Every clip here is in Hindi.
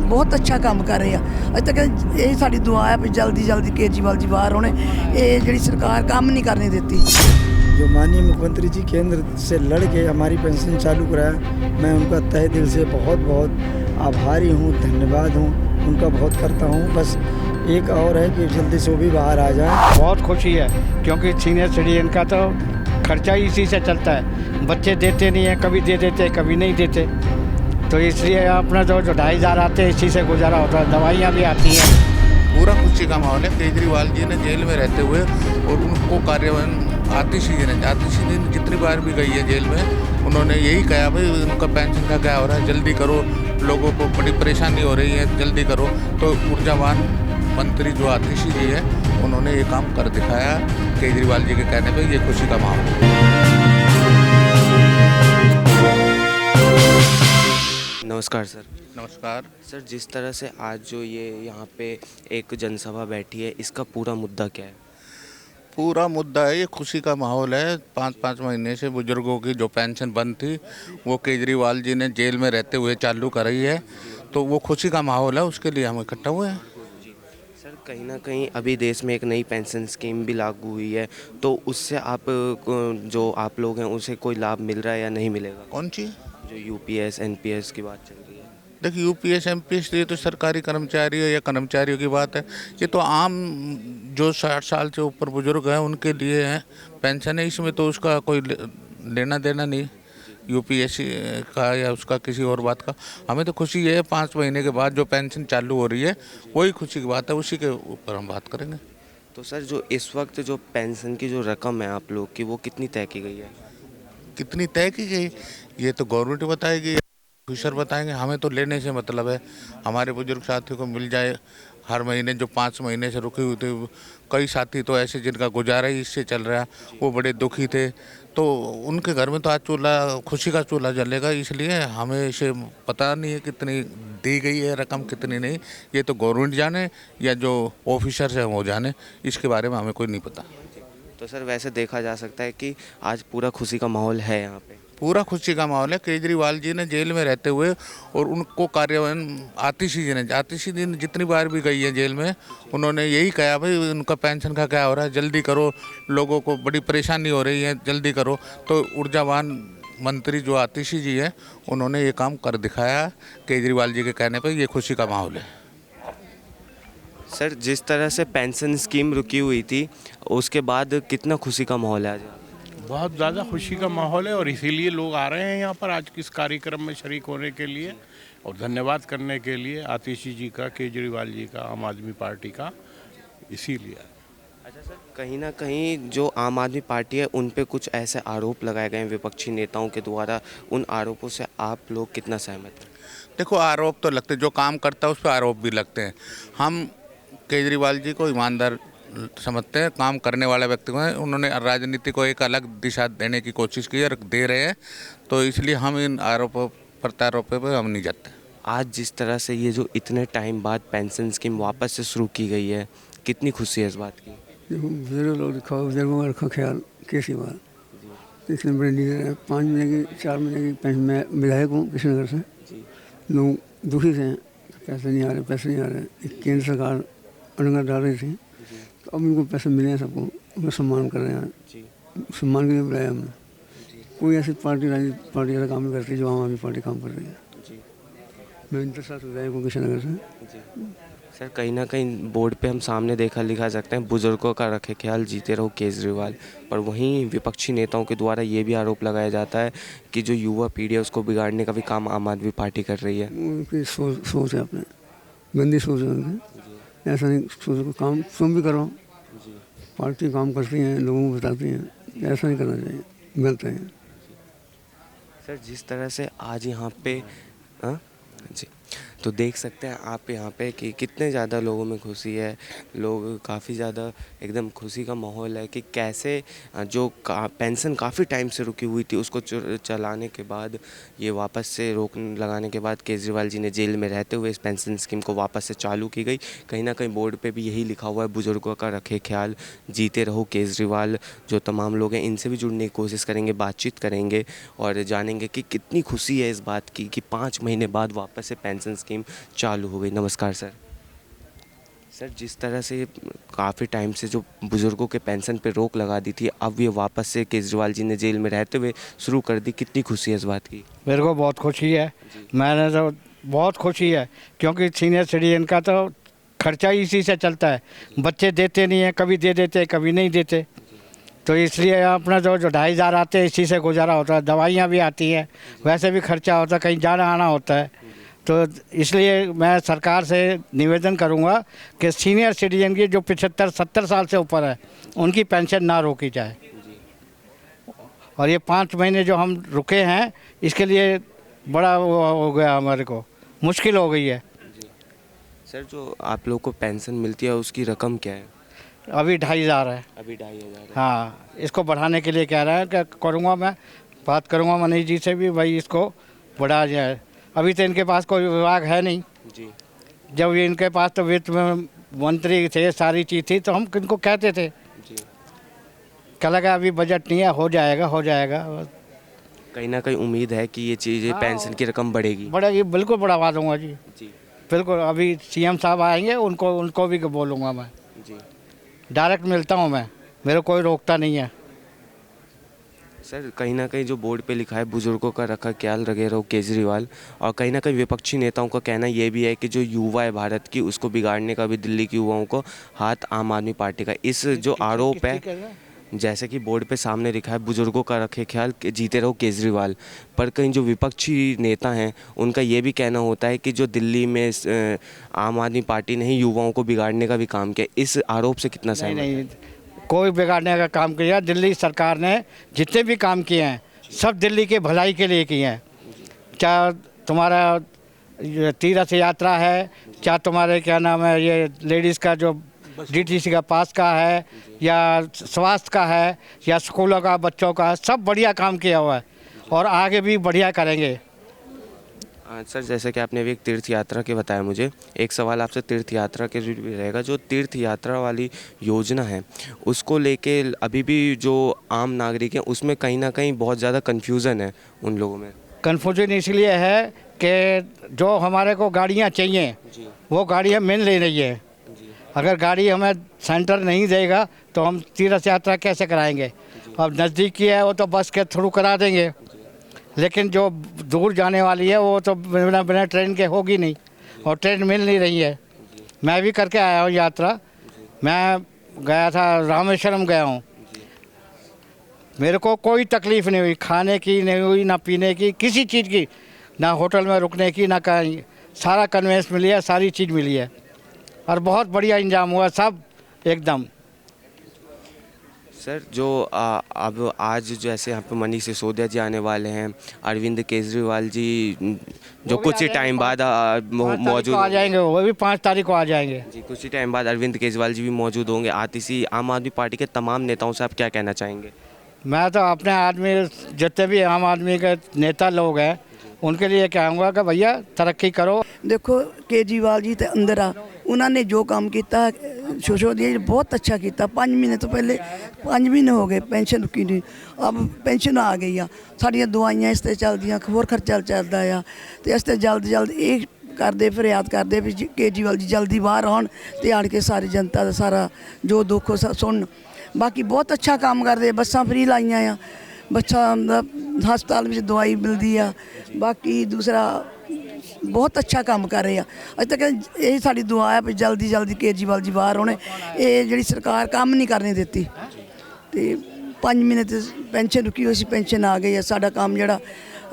बहुत अच्छा काम कर रहे हैं। अज तक यही साड़ी दुआ है भी जल्दी जल्दी केजरीवाल जी बाहर होने, ये जी सरकार काम नहीं करने देती। जो माननीय मुख्यमंत्री जी केंद्र से लड़ के हमारी पेंशन चालू कराया, मैं उनका तहे दिल से बहुत बहुत आभारी हूँ, धन्यवाद हूँ उनका बहुत करता हूँ। बस एक और है कि जल्दी से वो भी बाहर आ जाए। बहुत खुशी है क्योंकि सीनियर सिटीजन का तो खर्चा ही इसी से चलता है। बच्चे देते नहीं हैं, कभी दे देते कभी नहीं देते, तो इसलिए अपना जो 2,500 आते हैं इसी से गुजारा होता है। दवाइयाँ भी आती हैं। पूरा खुशी का माहौल है। केजरीवाल जी ने जेल में रहते हुए और उनको कार्यान्वयन आतिशी जी ने जितनी बार भी गई है जेल में, उन्होंने यही कहा भाई उनका पेंशन का क्या हो रहा है, जल्दी करो, लोगों को बड़ी परेशानी हो रही है, जल्दी करो। तो ऊर्जावान मंत्री जो आतिशी जी है, उन्होंने ये काम कर दिखाया। केजरीवाल जी के कहने पे ये खुशी का माहौल है। नमस्कार सर। नमस्कार सर, जिस तरह से आज जो ये यहाँ पे एक जनसभा बैठी है, इसका पूरा मुद्दा क्या है? पूरा मुद्दा है, ये खुशी का माहौल है। 5-5 महीने से बुजुर्गों की जो पेंशन बंद थी, वो केजरीवाल जी ने जेल में रहते हुए चालू कराई है। तो वो खुशी का माहौल है, उसके लिए हम इकट्ठा हुए हैं। सर, कहीं ना कहीं अभी देश में एक नई पेंशन स्कीम भी लागू हुई है, तो उससे जो आप लोग हैं उसे कोई लाभ मिल रहा है या नहीं मिलेगा? कौन सी? जो यूपीएस एनपीएस की बात चल रही है। देखिए, यूपीएस एमपीएस ये तो सरकारी कर्मचारी है या कर्मचारियों की बात है। ये तो आम जो 60 साल से ऊपर बुजुर्ग हैं उनके लिए है पेंशन है। इसमें तो उसका कोई लेना देना नहीं यूपीएससी का या उसका किसी और बात का। हमें तो खुशी है 5 महीने के बाद जो पेंशन चालू हो रही है, वही खुशी की बात है, उसी के ऊपर हम बात करेंगे। तो सर, जो इस वक्त जो पेंशन की जो रकम है आप लोग की, वो कितनी तय की गई है? कितनी तय की गई ये तो गवर्नमेंट बताएगी, ऑफिसर बताएंगे। हमें तो लेने से मतलब है, हमारे बुजुर्ग साथियों को मिल जाए हर महीने। जो 5 महीने से रुके हुए थे, कई साथी तो ऐसे जिनका गुजारा ही इससे चल रहा, वो बड़े दुखी थे, तो उनके घर में तो आज चूल्हा, खुशी का चूल्हा जलेगा। इसलिए हमें इसे पता नहीं है कितनी दी गई है रकम, कितनी नहीं। ये तो गवर्नमेंट जाने या जो ऑफिसर है वो जाने, इसके बारे में हमें कोई नहीं पता। तो सर, वैसे देखा जा सकता है कि आज पूरा खुशी का माहौल है यहाँ पे। पूरा खुशी का माहौल है। केजरीवाल जी ने जेल में रहते हुए और उनको कार्यान्वयन आतिशी जी ने जितनी बार भी गई है जेल में, उन्होंने यही कहा भाई उनका पेंशन का क्या हो रहा है, जल्दी करो, लोगों को बड़ी परेशानी हो रही है, जल्दी करो। तो ऊर्जावान मंत्री जो आतिशी जी है, उन्होंने ये काम कर दिखाया। केजरीवाल जी के कहने पर ये खुशी का माहौल है। सर, जिस तरह से पेंशन स्कीम रुकी हुई थी, उसके बाद कितना खुशी का माहौल है आज? बहुत ज़्यादा खुशी का माहौल है और इसीलिए लोग आ रहे हैं यहाँ पर आज इस कार्यक्रम में शरीक होने के लिए और धन्यवाद करने के लिए आतिशी जी का, केजरीवाल जी का, आम आदमी पार्टी का, इसीलिए। अच्छा सर, कहीं ना कहीं जो आम आदमी पार्टी है उन पे कुछ ऐसे आरोप लगाए गए हैं विपक्षी नेताओं के द्वारा, उन आरोपों से आप लोग कितना सहमत हैं? देखो, आरोप तो लगते, जो काम करता है उस पर आरोप भी लगते हैं। हम केजरीवाल जी को ईमानदार समझते हैं, काम करने वाला व्यक्ति को है। उन्होंने राजनीति को एक अलग दिशा देने की कोशिश की और दे रहे हैं, तो इसलिए हम इन आरोपों प्रत्यारोपों पर हम नहीं जाते। आज जिस तरह से ये जो इतने टाइम बाद पेंशन स्कीम वापस से शुरू की गई है, कितनी खुशी है इस बात की? बुजुर्ग लोग रखा, बुजुर्गों का रखा ख्याल केजरीवाल। इतने बड़े लीडर हैं, 5 महीने की 4 महीने की पेंशन। मैं विधायक हूँ कृष्णनगर से। लोग दुखी थे, पैसे नहीं आ रहे। केंद्र सरकार अड़ंगा डाल रही थी, तो अब उनको पैसे मिले हैं, सबको उनका सम्मान कर रहे हैं। सम्मान के लिए बुलाया हमने। कोई ऐसी पार्टी ऐसा काम नहीं करती जो आम आदमी पार्टी काम कर रही है। मैं इंटर साथ विधायक हूँ कृष्णनगर से। सर, कहीं ना कहीं बोर्ड पे हम सामने लिखा सकते हैं, बुजुर्गों का रखे ख्याल, जीते रहो केजरीवाल। पर वहीं विपक्षी नेताओं के द्वारा ये भी आरोप लगाया जाता है कि जो युवा पीढ़ी है उसको बिगाड़ने का भी काम आम आदमी पार्टी कर रही है। उनकी सोच है, अपने गंदी सोच है उनकी। ऐसा नहीं सोच, काम तुम भी करो। पार्टी काम करती हैं, लोगों को बताती हैं, ऐसा नहीं करना चाहिए, गलत है। सर, जिस तरह से आज यहाँ पे जी, तो देख सकते हैं आप यहाँ पे कि कितने ज़्यादा लोगों में खुशी है। लोग काफ़ी ज़्यादा एकदम खुशी का माहौल है कि कैसे जो पेंशन काफ़ी टाइम से रुकी हुई थी उसको चलाने के बाद, ये वापस से रोक लगाने के बाद केजरीवाल जी ने जेल में रहते हुए इस पेंशन स्कीम को वापस से चालू की गई। कहीं ना कहीं बोर्ड पे भी यही लिखा हुआ है, बुजुर्गों का रखे ख्याल, जीते रहो केजरीवाल। जो तमाम लोग हैं इनसे भी जुड़ने की कोशिश करेंगे, बातचीत करेंगे और जानेंगे कि कितनी खुशी है इस बात की कि 5 महीने बाद वापस से पेंशन स्कीम स्कीम चालू हो गई। नमस्कार सर। सर, जिस तरह से काफ़ी टाइम से जो बुज़ुर्गों के पेंशन पे रोक लगा दी थी, अब ये वापस से केजरीवाल जी ने जेल में रहते हुए शुरू कर दी, कितनी खुशी है इस बात की? मेरे को बहुत खुशी है, मैंने तो बहुत खुशी है, क्योंकि सीनियर सिटीजन का तो खर्चा ही इसी से चलता है। बच्चे देते नहीं हैं, कभी दे देते कभी नहीं देते, तो इसलिए अपना जो 2,500 आते हैं इसी से गुजारा होता है। दवाइयाँ भी आती हैं, वैसे भी खर्चा होता है, कहीं जाना आना होता है। तो इसलिए मैं सरकार से निवेदन करूंगा कि सीनियर सिटीजन की जो 75-70 साल से ऊपर है उनकी पेंशन ना रोकी जाए। और ये 5 महीने जो हम रुके हैं इसके लिए बड़ा वो हो गया, हमारे को मुश्किल हो गई है। सर, जो आप लोग को पेंशन मिलती है उसकी रकम क्या है? अभी 2,500 है। अभी 2,500? हाँ, इसको बढ़ाने के लिए कह रहा है कि करूँगा, मैं बात करूँगा मनीष जी से भी, भाई इसको बढ़ा जाए। अभी तो इनके पास कोई विभाग है नहीं जी। जब ये इनके पास तो वित्त मंत्री थे, सारी चीज़ थी, तो हम किनको कहते थे जी। क्या लगा अभी बजट नहीं है, हो जाएगा हो जाएगा। कहीं ना कहीं उम्मीद है कि ये चीज़ पेंशन की रकम बढ़ेगी? बढ़ेगी, बिल्कुल बढ़वा दूंगा जी, जी बिल्कुल। अभी सीएम साहब आएंगे, उनको भी बोलूँगा मैं, जी। डायरेक्ट मिलता हूँ मैं, मेरे कोई रोकता नहीं है। सर, कहीं ना कहीं जो बोर्ड पे लिखा है बुजुर्गों का रखा ख्याल रखे रहो केजरीवाल, और कहीं ना कहीं विपक्षी नेताओं का कहना ये भी है कि जो युवा है भारत की उसको बिगाड़ने का भी दिल्ली के युवाओं को हाथ आम आदमी पार्टी का। इस जो आरोप है, जैसे कि बोर्ड पे सामने लिखा है बुजुर्गों का रखे ख्याल, जीते रहो केजरीवाल, पर कहीं जो विपक्षी नेता हैं उनका ये भी कहना होता है कि जो दिल्ली में आम आदमी पार्टी ने ही युवाओं को बिगाड़ने का भी काम किया। इस आरोप से कितना सहमत है? नहीं, कोई बिगाड़ने का काम किया, दिल्ली सरकार ने जितने भी काम किए हैं सब दिल्ली के भलाई के लिए किए हैं। चाहे तुम्हारा तीर्थ यात्रा है, चाहे तुम्हारे क्या नाम है ये लेडीज़ का जो डीटीसी का पास का है, या स्वास्थ्य का है, या स्कूलों का बच्चों का, सब बढ़िया काम किया हुआ है और आगे भी बढ़िया करेंगे। सर, जैसे कि आपने अभी एक तीर्थ यात्रा के बताया, मुझे एक सवाल आपसे तीर्थ यात्रा के भी रहेगा। जो तीर्थ यात्रा वाली योजना है उसको लेके अभी भी जो आम नागरिक हैं उसमें कहीं ना कहीं बहुत ज़्यादा कन्फ्यूज़न है उन लोगों में। कन्फ्यूजन इसलिए है कि जो हमारे को गाड़ियाँ चाहिए वो गाड़ियाँ मिल नहीं रही है। अगर गाड़ी हमें सेंटर नहीं देगा तो हम तीर्थ यात्रा कैसे कराएंगे? अब नज़दीक की है वो तो बस के थ्रू करा देंगे, लेकिन जो दूर जाने वाली है वो तो बिना ट्रेन के होगी नहीं, और ट्रेन मिल नहीं रही है। मैं भी करके आया हूँ यात्रा, मैं गया था रामेश्वरम गया हूँ, मेरे को कोई तकलीफ़ नहीं हुई, खाने की नहीं हुई, ना पीने की, किसी चीज़ की, ना होटल में रुकने की, ना कहीं, सारा कन्वेंस मिली है, सारी चीज़ मिली है और बहुत बढ़िया इंतजाम हुआ सब एकदम। सर, जो अब आज जैसे यहाँ पे मनीष सिसोदिया जी आने वाले हैं, अरविंद केजरीवाल जी जो कुछ ही टाइम बाद मौजूद आ जाएंगे, वो भी 5 तारीख को आ जाएंगे जी। कुछ ही टाइम बाद अरविंद केजरीवाल जी भी मौजूद होंगे। आतिशी आम आदमी पार्टी के तमाम नेताओं से आप क्या कहना चाहेंगे? मैं तो अपने आदमी जितने भी आम आदमी के नेता लोग हैं उनके लिए कहूँगा कि भैया तरक्की करो। देखो केजरीवाल जी तो अंदर आ, उन्होंने जो काम किया सिसोदिया जी बहुत अच्छा किया। 5 महीने तो पहले 5 महीने हो गए पेंशन रुकी नहीं, अब पेंशन आ गई आ, साड़ियाँ दवाइयाँ इस ते चलदियाँ, होर खर्चा चलता है, तो इस ते जल्द ये करते फरियाद करते भी केजरीवाल जी जल्दी बाहर आउण ते आण के सारी जनता का सारा जो दुख सुन। बाकी बहुत अच्छा काम करते, बसां फ्री लाइयां आ, बच्चा हस्पताल में दवाई मिलती है, बाकी दूसरा बहुत अच्छा काम कर रहे हैं। अज तक यही साड़ी दुआ है भी जल्दी जल्दी केजरीवाल जी बाहर होने, ये जी सरकार काम नहीं करने देती, तो 5 महीने तो पेंशन रुकी हुई सी, पेंशन आ गई है, साडा काम जड़ा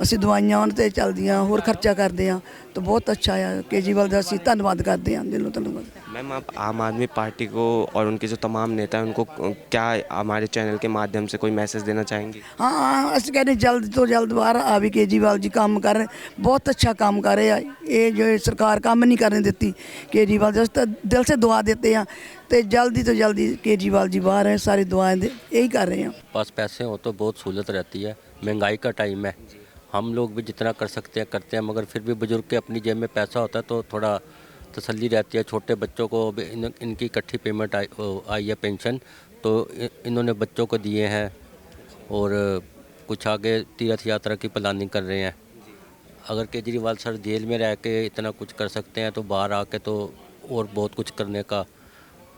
ਅਸੀਂ ਦਵਾਈਆਂ ਉਹਨਾਂ ਤੇ ਚਲਦੀਆਂ ਹੋਰ ਖਰਚਾ ਕਰਦੇ ਆ, तो बहुत अच्छा है केजरीवाल का ਅਸੀਂ धन्यवाद करते हैं, दिलों धन्यवाद। मैम, आप आम आदमी पार्टी को और उनके जो तमाम नेता हैं उनको क्या हमारे चैनल के माध्यम से कोई मैसेज देना चाहेंगे? हाँ, असं कहते जल्द तो जल्द बाहर आ भी केजरीवाल जी काम कर रहे, बहुत अच्छा काम कर रहे हैं। ये जो सरकार काम नहीं करने देती केजरीवाल जी, तो दिल से दुआ देते हैं, तो जल्दी तो जल्दी केजरीवाल जी बाहर हैं, सारी दुआएं यही कर रहे हैं। पास पैसे हो तो बहुत सहूलत रहती है, महंगाई का टाइम है, हम लोग भी जितना कर सकते हैं करते हैं, मगर फिर भी बुजुर्ग के अपनी जेब में पैसा होता है तो थोड़ा तसल्ली रहती है। छोटे बच्चों को इनकी इकट्ठी पेमेंट आई है पेंशन, तो इन्होंने बच्चों को दिए हैं और कुछ आगे तीर्थ यात्रा की प्लानिंग कर रहे हैं। अगर केजरीवाल सर जेल में रह के इतना कुछ कर सकते हैं तो बाहर आके तो और बहुत कुछ करने का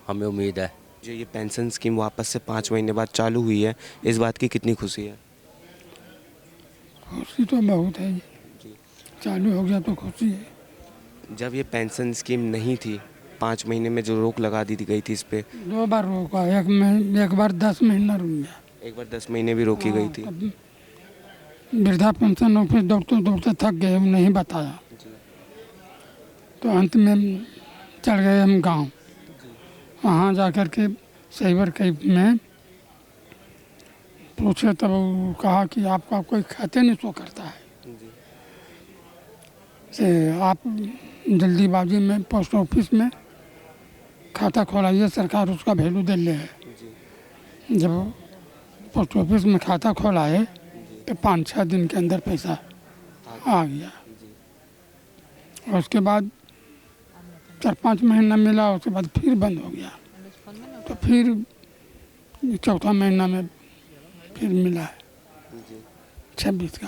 हमें उम्मीद है। जो ये पेंशन स्कीम वापस से 5 महीने बाद चालू हुई है, इस बात की कितनी खुशी है? खुशी तो बहुत है जी, चालू हो गया तो खुशी है। जब ये पेंशन स्कीम नहीं थी, 5 महीने में जो रोक लगा दी गई थी इस पे, 2 बार रोका, एक बार 10 महीना रुक गया, एक बार 10 महीने भी रोकी गई थी। तब वृद्धा पेंशन ऑफिस दौड़ते दौड़ते थक गए, नहीं बताया तो अंत में चल गए हम गांव। वहाँ जा कर के साइबर कैंप में पूछे तब वो कहा कि आपका कोई खाते नहीं शो करता है, से आप जल्दीबाजी में पोस्ट ऑफिस में खाता खोलाइए, सरकार उसका वैल्यू दे ले है। जब पोस्ट ऑफिस में खाता खोलाए तो 5-6 दिन के अंदर पैसा आ गया, और उसके बाद 4-5 महीना मिला, उसके बाद फिर बंद हो गया, तो फिर चौथा महीना में फिर मिला है 26 का।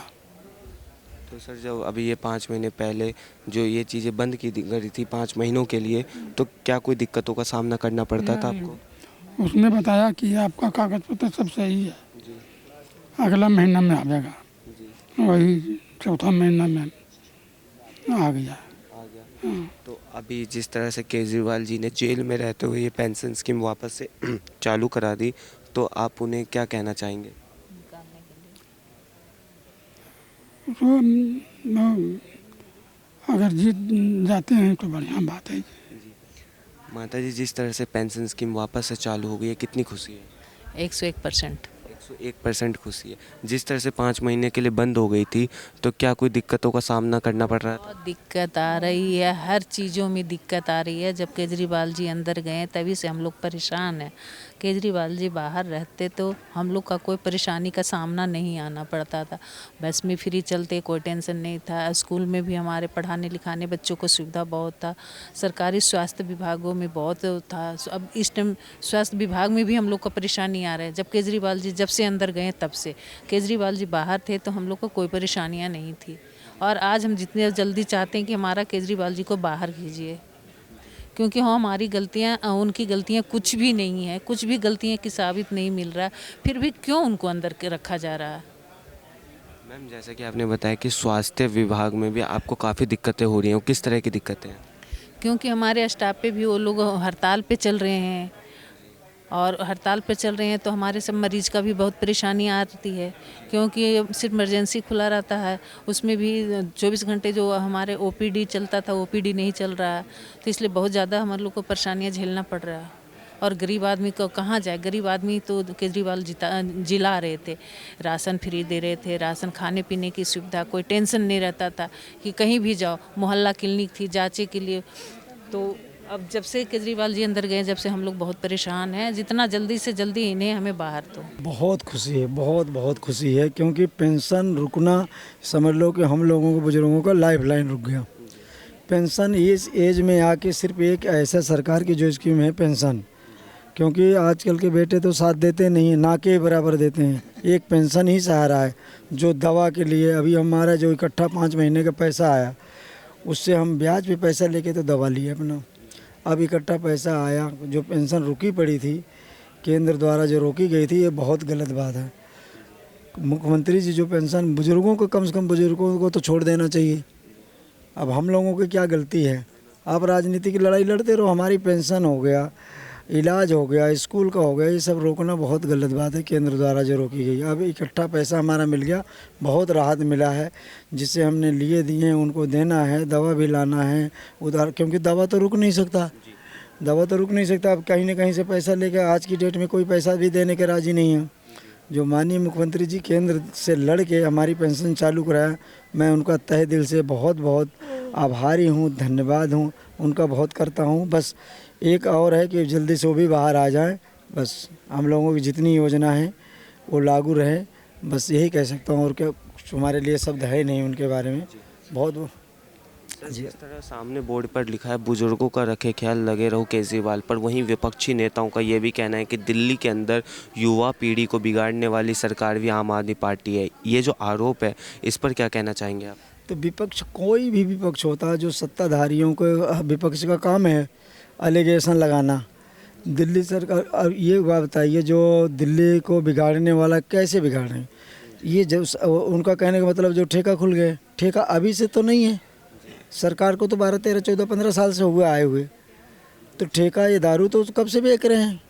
तो सर जब अभी ये 5 महीने पहले जो ये चीज़ें बंद की गई थी 5 महीनों के लिए, तो क्या कोई दिक्कतों का सामना करना पड़ता था आपको? उसने बताया कि आपका कागज पत्र सब सही है, अगला महीना में आवेगा, वही चौथा महीना में आ गया। तो अभी जिस तरह से केजरीवाल जी ने जेल में रहते हुए ये पेंशन स्कीम वापस से चालू करा दी, तो आप उन्हें क्या कहना चाहेंगे? तो अगर जीत जाते हैं तो बढ़िया बात है। माता जी, जिस तरह से पेंशन स्कीम वापस से चालू हो गई है, कितनी खुशी है? 101%। 101% खुशी है। जिस तरह से 5 महीने के लिए बंद हो गई थी, तो क्या कोई दिक्कतों का सामना करना पड़ रहा था? बहुत दिक्कत आ रही है, हर चीज़ों में दिक्कत आ रही है। जब केजरीवाल जी अंदर गए तभी से हम लोग परेशान हैं। केजरीवाल जी बाहर रहते तो हम लोग का कोई परेशानी का सामना नहीं आना पड़ता था। बस में फ्री चलते, कोई टेंशन नहीं था। स्कूल में भी हमारे पढ़ाने लिखाने बच्चों को सुविधा बहुत था। सरकारी स्वास्थ्य विभागों में बहुत था। अब इस टाइम स्वास्थ्य विभाग में भी हम लोग को परेशानी आ रहा है। जब केजरीवाल जी जब से अंदर गए तब से, केजरीवाल जी बाहर थे तो हम लोग को कोई परेशानियाँ नहीं थी। और आज हम जितने जल्दी चाहते हैं कि हमारा केजरीवाल जी को बाहर कीजिए, क्योंकि हमारी गलतियाँ, उनकी गलतियाँ कुछ भी नहीं है, कुछ भी गलतियाँ की साबित नहीं मिल रहा, फिर भी क्यों उनको अंदर के रखा जा रहा है। मैम, जैसा कि आपने बताया कि स्वास्थ्य विभाग में भी आपको काफ़ी दिक्कतें हो रही हैं, किस तरह की दिक्कतें हैं? क्योंकि हमारे स्टाफ पे भी वो लोग हड़ताल पे चल रहे हैं, और हड़ताल पे चल रहे हैं तो हमारे सब मरीज़ का भी बहुत परेशानी आती है, क्योंकि सिर्फ इमरजेंसी खुला रहता है, उसमें भी 24 घंटे जो हमारे ओपीडी चलता था ओपीडी नहीं चल रहा है, तो इसलिए बहुत ज़्यादा हम लोग को परेशानियां झेलना पड़ रहा है। और गरीब आदमी को कहाँ जाए? गरीब आदमी तो केजरीवाल जिला रहे थे, राशन फ्री दे रहे थे, राशन खाने पीने की सुविधा, कोई टेंशन नहीं रहता था कि कहीं भी जाओ, मोहल्ला क्लिनिक थी जांचे के लिए। तो अब जब से केजरीवाल जी अंदर गए, जब से हम लोग बहुत परेशान हैं। जितना जल्दी से जल्दी इन्हें हमें बाहर दो। बहुत खुशी है, बहुत बहुत खुशी है, क्योंकि पेंशन रुकना समझ लो कि हम लोगों को, बुजुर्गों का लाइफ लाइन रुक गया। पेंशन इस एज में आके सिर्फ एक ऐसा सरकार की जो स्कीम है पेंशन, क्योंकि आजकल के बेटे तो साथ देते नहीं हैं, ना के बराबर देते हैं। एक पेंशन ही सहारा है जो दवा के लिए, अभी हमारा जो इकट्ठा 5 महीने का पैसा आया, उससे हम ब्याज पे पैसा लेके तो दवा लिए अपना। अब इकट्ठा पैसा आया, जो पेंशन रुकी पड़ी थी केंद्र द्वारा जो रोकी गई थी, ये बहुत गलत बात है। मुख्यमंत्री जी जो पेंशन बुजुर्गों को, कम से कम बुजुर्गों को तो छोड़ देना चाहिए। अब हम लोगों की क्या गलती है? आप राजनीति की लड़ाई लड़ते रहो, हमारी पेंशन हो गया, इलाज हो गया, स्कूल का हो गया, ये सब रोकना बहुत गलत बात है केंद्र द्वारा जो रोकी गई। अब इकट्ठा पैसा हमारा मिल गया, बहुत राहत मिला है, जिससे हमने लिए दिए उनको देना है, दवा भी लाना है उधार, क्योंकि दवा तो रुक नहीं सकता, दवा तो रुक नहीं सकता। अब कहीं ना कहीं से पैसा लेकर, आज की डेट में कोई पैसा भी देने के राजी नहीं है। जो माननीय मुख्यमंत्री जी केंद्र से लड़ के हमारी पेंशन चालू कराया, मैं उनका तहे दिल से बहुत बहुत आभारी हूँ, धन्यवाद हूँ, उनका बहुत करता हूँ। बस एक और है कि जल्दी से वो भी बाहर आ जाए, बस हम लोगों की जितनी योजना है वो लागू रहे, बस यही कह सकता हूँ। और क्या, हमारे लिए शब्द है नहीं उनके बारे में। बहुत जिस तरह सामने बोर्ड पर लिखा है बुजुर्गों का रखे ख्याल, लगे रहो केजरीवाल, पर वहीं विपक्षी नेताओं का ये भी कहना है कि दिल्ली के अंदर युवा पीढ़ी को बिगाड़ने वाली सरकार भी आम आदमी पार्टी है। ये जो आरोप है, इस पर क्या कहना चाहेंगे आप? तो विपक्ष कोई भी विपक्ष होता है, जो सत्ताधारियों को विपक्ष का काम है एलिगेशन लगाना। दिल्ली सरकार, और ये बात बताइए, जो दिल्ली को बिगाड़ने वाला कैसे बिगाड़े? ये जो उनका कहने का मतलब जो ठेका खुल गए, ठेका अभी से तो नहीं है, सरकार को तो 12, 13, 14, 15 साल से हुए आए हुए। तो ठेका ये दारू तो कब से बेच रहे हैं,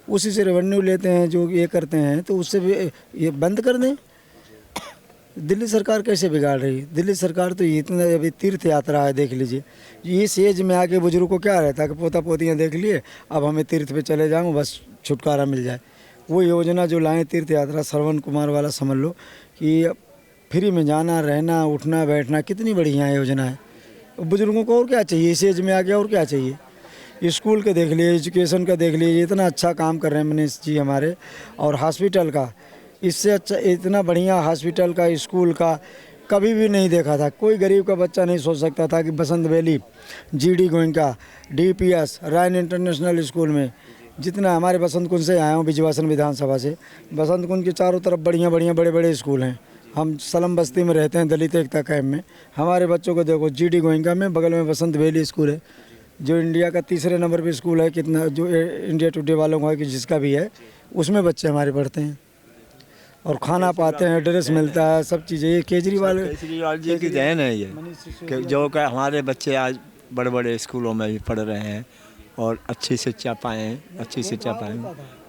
उसी से रेवेन्यू लेते हैं, जो ये करते हैं, तो उससे भी ये बंद कर दें। दिल्ली सरकार कैसे बिगाड़ रही है? दिल्ली सरकार तो इतना अभी तीर्थ यात्रा है, देख लीजिए। इस एज में आके बुजुर्ग को क्या रहता है कि पोता पोतियाँ देख लिए, अब हमें तीर्थ पे चले जाऊँ, बस छुटकारा मिल जाए। वो योजना जो लाए तीर्थ यात्रा श्रवण कुमार वाला, समझ लो कि फ्री में जाना, रहना, उठना, बैठना, कितनी बढ़िया योजना है। बुजुर्गों को और क्या चाहिए इस एज में आके, और क्या चाहिए? स्कूल का देख लीजिए, एजुकेशन का देख लीजिए, इतना अच्छा काम कर रहे हैं मनीष जी हमारे। और हॉस्पिटल का, इससे अच्छा इतना बढ़िया हॉस्पिटल का, स्कूल का कभी भी नहीं देखा था। कोई गरीब का बच्चा नहीं सोच सकता था कि Basant valley, GD Goenka, DPS, Ryan international school में, जितना हमारे बसंत कुंज से आया हूँ, बिजवासन विधानसभा से, बसंत कुंज के चारों तरफ बढ़िया बढ़िया बड़े बड़े स्कूल हैं। हम सलम बस्ती में रहते हैं, दलित एकता कैंप में। हमारे बच्चों को देखो, GD गोइंका में बगल में बसंत वैली स्कूल है, जो इंडिया का 3रे नंबर पे स्कूल है, कितना जो इंडिया टुडे वालों का, कि जिसका भी है, उसमें बच्चे हमारे पढ़ते हैं और खाना पाते हैं, ड्रेस मिलता है, सब चीज़ें। ये केजरीवाल जी की देन है ये, कि जो कि हमारे बच्चे आज बड़े बड़े स्कूलों में भी पढ़ रहे हैं और अच्छी शिक्षा पाएँ, अच्छी शिक्षा पाएँ।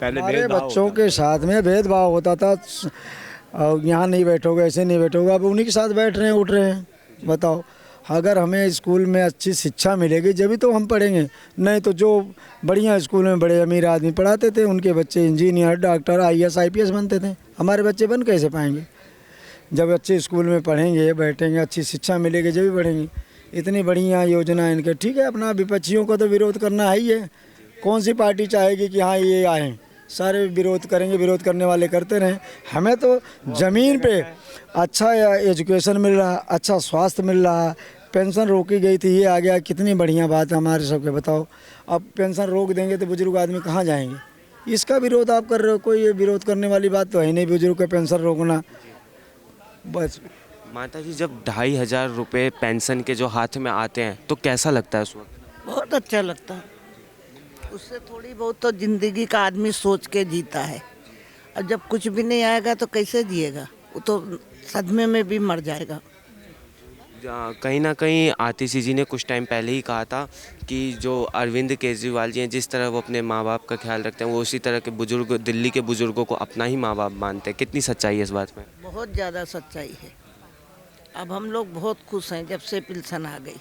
पहले हमारे बच्चों के साथ में भेदभाव होता था, यहाँ नहीं बैठोगे, ऐसे नहीं बैठोगे, अब उन्हीं के साथ बैठ रहे हैं, उठ रहे हैं। बताओ, अगर हमें स्कूल में अच्छी शिक्षा मिलेगी जब भी तो हम पढ़ेंगे, नहीं तो जो बढ़िया स्कूल में बड़े अमीर आदमी पढ़ाते थे, उनके बच्चे इंजीनियर, डॉक्टर, IAS, IPS बनते थे। हमारे बच्चे बन कैसे पाएंगे? जब अच्छे स्कूल में पढ़ेंगे, बैठेंगे, अच्छी शिक्षा मिलेगी जब भी पढ़ेंगे। इतनी बढ़िया योजना है इनके। ठीक है, अपना विपक्षियों को तो विरोध करना ही है। कौन सी पार्टी चाहेगी कि हाँ ये आएँ? सारे विरोध करेंगे, विरोध करने वाले करते रहें। हमें तो ज़मीन पे अच्छा एजुकेशन मिल रहा, अच्छा स्वास्थ्य मिल रहा, पेंशन रोकी गई थी, ये आ गया, कितनी बढ़िया बात है हमारे सबके। बताओ, अब पेंशन रोक देंगे तो बुजुर्ग आदमी कहाँ जाएंगे? इसका विरोध आप कर रहे हो, कोई ये विरोध करने वाली बात तो है नहीं, बुजुर्ग का पेंशन रोकना। बस माता जी, जब 2,500 रुपये पेंशन के जो हाथ में आते हैं तो कैसा लगता है उस वक्त? बहुत अच्छा लगता है। उससे थोड़ी बहुत तो ज़िंदगी का आदमी सोच के जीता है। और जब कुछ भी नहीं आएगा तो कैसे जिएगा? वो तो सदमे में भी मर जाएगा। कहीं ना कहीं आतिशी जी ने कुछ टाइम पहले ही कहा था कि जो अरविंद केजरीवाल जी हैं, जिस तरह वो अपने माँ बाप का ख्याल रखते हैं, वो उसी तरह के बुजुर्ग, दिल्ली के बुजुर्गों को अपना ही माँ बाप मानते हैं। कितनी सच्चाई है इस बात में? बहुत ज़्यादा सच्चाई है। अब हम लोग बहुत खुश हैं जब से पेंशन आ गई।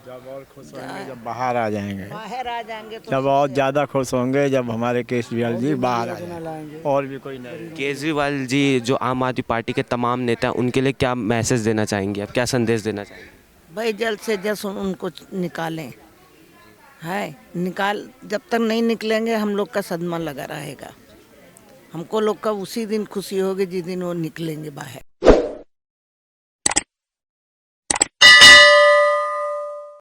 जब और खुश होंगे जब बाहर आ जाएंगे, बाहर आ जाएंगे तो जब और ज़्यादा खुश होंगे जब हमारे केजरीवाल जी बाहर आ जाएंगे, और भी कोई नहीं। केजरीवाल जी जो आम आदमी पार्टी के तमाम नेता हैं, उनके लिए क्या मैसेज देना चाहेंगे, आप क्या संदेश देना चाहेंगे? भाई जल्द से जल्द उनको निकालें, है निकाल, जब तक नहीं निकलेंगे हम लोग का सदमा लगा रहेगा। हमको लोग का उसी दिन खुशी होगी जिस दिन वो निकलेंगे बाहर।